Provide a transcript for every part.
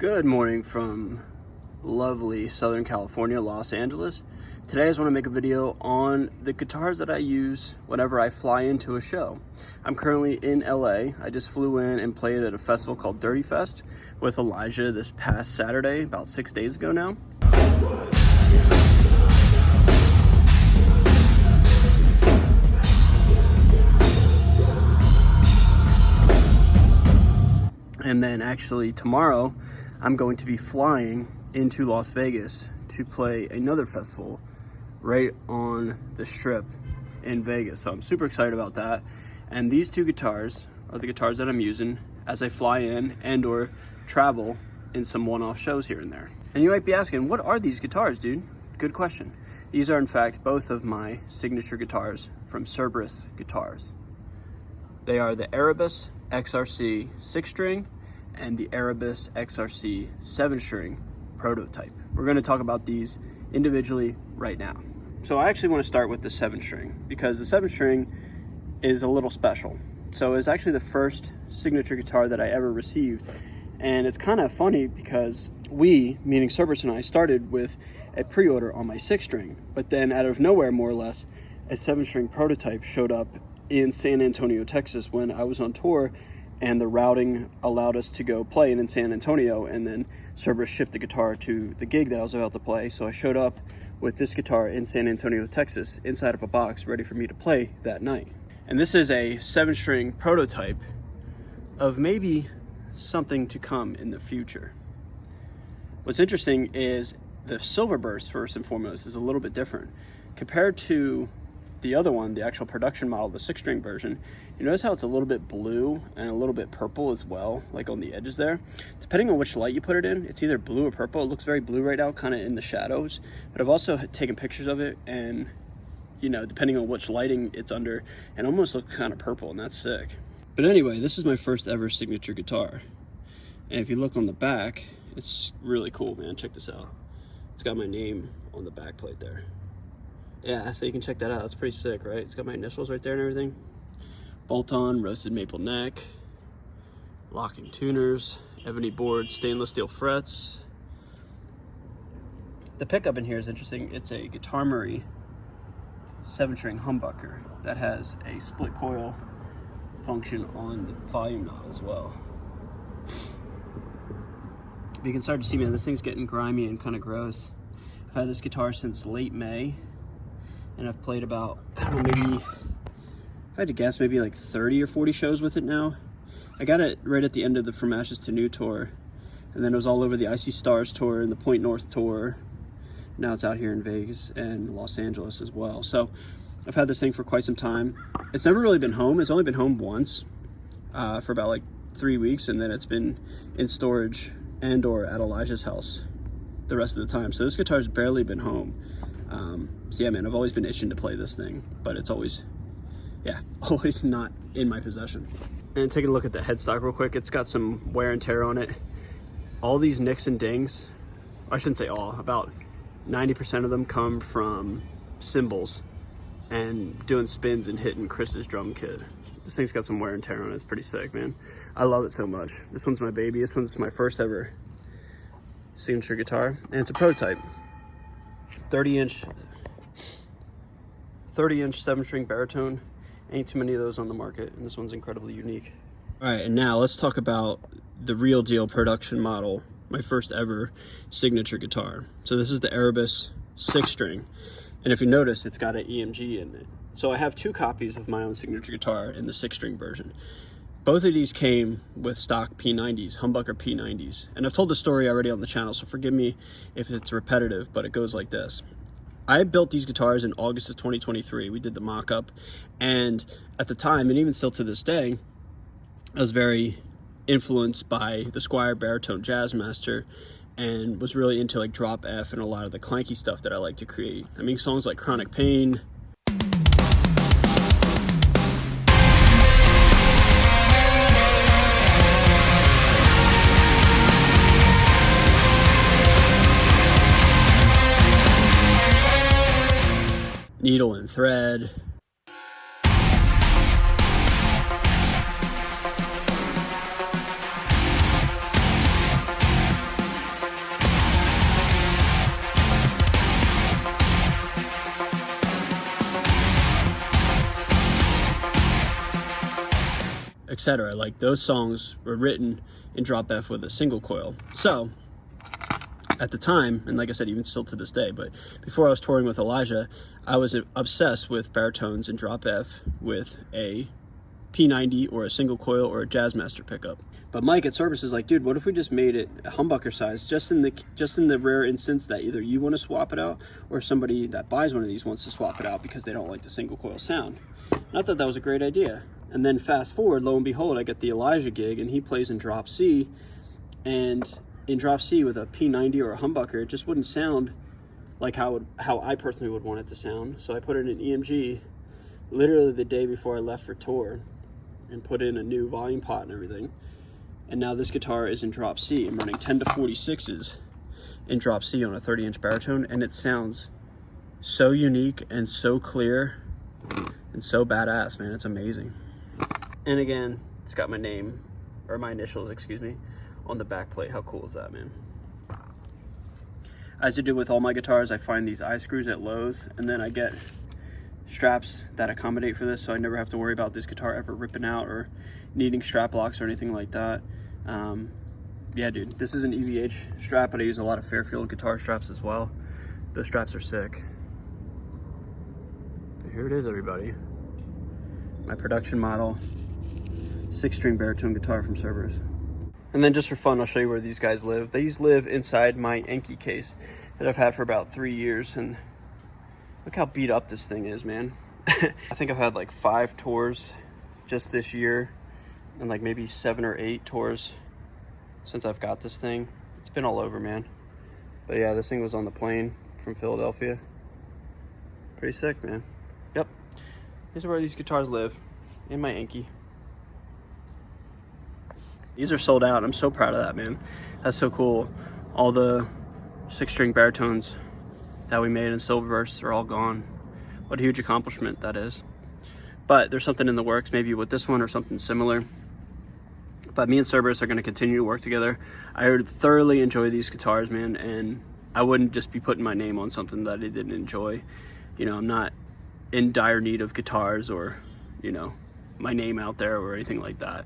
Good morning from lovely Southern California, Los Angeles. Today I just want to make a video on the guitars that I use whenever I fly into a show. I'm currently in LA. I just flew in and played at a festival called Dirty Fest with Elijah this past Saturday, about 6 days ago now. And then actually tomorrow, I'm going to be flying into Las Vegas to play another festival right on the Strip in Vegas. So I'm super excited about that. And these two guitars are the guitars that I'm using as I fly in and or travel in some one-off shows here and there. And you might be asking, what are these guitars, dude? Good question. These are in fact both of my signature guitars from Cerberus Guitars. They are the Erebus XRC 6-string and the Erebus XRC 7-string prototype. We're going to talk about these individually right now. So I actually want to start with the 7-string because the 7-string is a little special. So it's actually the first signature guitar that I ever received, and it's kind of funny because we, meaning Cerberus and I, started with a pre-order on my 6-string, but then out of nowhere, more or less, a 7-string prototype showed up in San Antonio, Texas when I was on tour, and the routing allowed us to go play in San Antonio, and then Cerberus shipped the guitar to the gig that I was about to play. So I showed up with this guitar in San Antonio, Texas, inside of a box ready for me to play that night. And this is a 7-string prototype of maybe something to come in the future. What's interesting is the silver burst, first and foremost, is a little bit different compared to the other one, the actual production model, the 6-string version. You notice how it's a little bit blue and a little bit purple as well, like on the edges there. Depending on which light you put it in, it's either blue or purple. It looks very blue right now, kind of in the shadows. But I've also taken pictures of it, and you know, depending on which lighting it's under, it almost looks kind of purple, and that's sick. But anyway, this is my first ever signature guitar. And if you look on the back, it's really cool, man. Check this out. It's got my name on the back plate there. Yeah, so you can check that out. That's pretty sick, right? It's got my initials right there and everything. Bolt-on, roasted maple neck, locking tuners, ebony board, stainless steel frets. The pickup in here is interesting. It's a Guitar Murray 7-string humbucker that has a split coil function on the volume knob as well. But you can start to see, man, this thing's getting grimy and kind of gross. I've had this guitar since late May. And I've played about, I don't know, maybe, if I had to guess, maybe like 30 or 40 shows with it now. I got it right at the end of the From Ashes to New tour. And then it was all over the Icy Stars tour and the Point North tour. Now it's out here in Vegas and Los Angeles as well. So I've had this thing for quite some time. It's never really been home. It's only been home once for about like 3 weeks. And then it's been in storage and or at Elijah's house the rest of the time. So this guitar's barely been home. So yeah, man, I've always been itching to play this thing, but it's always, always not in my possession. And taking a look at the headstock real quick, it's got some wear and tear on it. All these nicks and dings, I shouldn't say all, about 90% of them come from cymbals and doing spins and hitting Chris's drum kit. This thing's got some wear and tear on it. It's pretty sick, man. I love it so much. This one's my baby. This one's my first ever signature guitar, and it's a prototype. 30-inch 7-string baritone. Ain't too many of those on the market, and this one's incredibly unique. All right, and now let's talk about the real deal production model, my first ever signature guitar. So this is the Erebus 6-string, and if you notice, it's got an EMG in it. So I have 2 copies of my own signature guitar in the 6-string version. Both of these came with stock P90s, humbucker P90s. And I've told the story already on the channel, so forgive me if it's repetitive, but it goes like this. I built these guitars in August of 2023. We did the mock-up, and at the time, and even still to this day, I was very influenced by the Squier Baritone Jazzmaster and was really into like drop F and a lot of the clanky stuff that I like to create. I mean, songs like Chronic Pain, Needle and Thread, etc. Like those songs were written in drop F with a single coil. So at the time, and like I said, even still to this day, but before I was touring with Elijah, I was obsessed with baritones in drop F with a P90 or a single coil or a Jazzmaster pickup. But Mike at Service is like, dude, what if we just made it a humbucker size, just in the rare instance that either you want to swap it out or somebody that buys one of these wants to swap it out because they don't like the single coil sound. And I thought that was a great idea. And then fast forward, lo and behold, I get the Elijah gig and he plays in drop C, and in drop C with a P90 or a humbucker, it just wouldn't sound like how I personally would want it to sound. So I put it in EMG literally the day before I left for tour and put in a new volume pot and everything. And now this guitar is in drop C. I'm running 10 to 46s in drop C on a 30-inch baritone, and it sounds so unique and so clear and so badass, man. It's amazing. And again, it's got my name, or my initials, excuse me, on the back plate. How cool is that, man? As I do with all my guitars, I find these eye screws at Lowe's, and then I get straps that accommodate for this, so I never have to worry about this guitar ever ripping out or needing strap locks or anything like that. Yeah, dude, this is an EVH strap, but I use a lot of Fairfield guitar straps as well. Those straps are sick. But here it is, everybody. My production model 6-string baritone guitar from Cerberus. And then just for fun, I'll show you where these guys live. These live inside my Enki case that I've had for about 3 years, and look how beat up this thing is, man. I think I've had like 5 tours just this year, and like maybe 7 or 8 tours since I've got this thing. It's been all over, man. But yeah, this thing was on the plane from Philadelphia. Pretty sick, man. Yep. Here's where these guitars live, in my Enki. These are sold out. I'm so proud of that, man. That's so cool. All the 6-string baritones that we made in Silververse are all gone. What a huge accomplishment that is. But there's something in the works, maybe with this one or something similar. But me and Cerberus are going to continue to work together. I thoroughly enjoy these guitars, man, and I wouldn't just be putting my name on something that I didn't enjoy. You know, I'm not in dire need of guitars or, you know, my name out there or anything like that.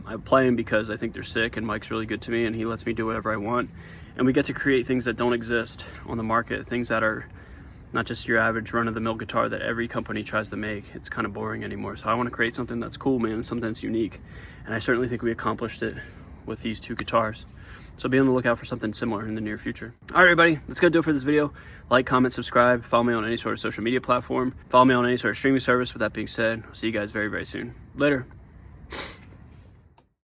I play them because I think they're sick, and Mike's really good to me, and he lets me do whatever I want. And we get to create things that don't exist on the market, things that are not just your average run-of-the-mill guitar that every company tries to make. It's kind of boring anymore. So I want to create something that's cool, man, something that's unique. And I certainly think we accomplished it with these 2 guitars. So be on the lookout for something similar in the near future. All right, everybody, let's go do it for this video. Like, comment, subscribe, follow me on any sort of social media platform, follow me on any sort of streaming service. With that being said, I'll see you guys very, very soon. Later.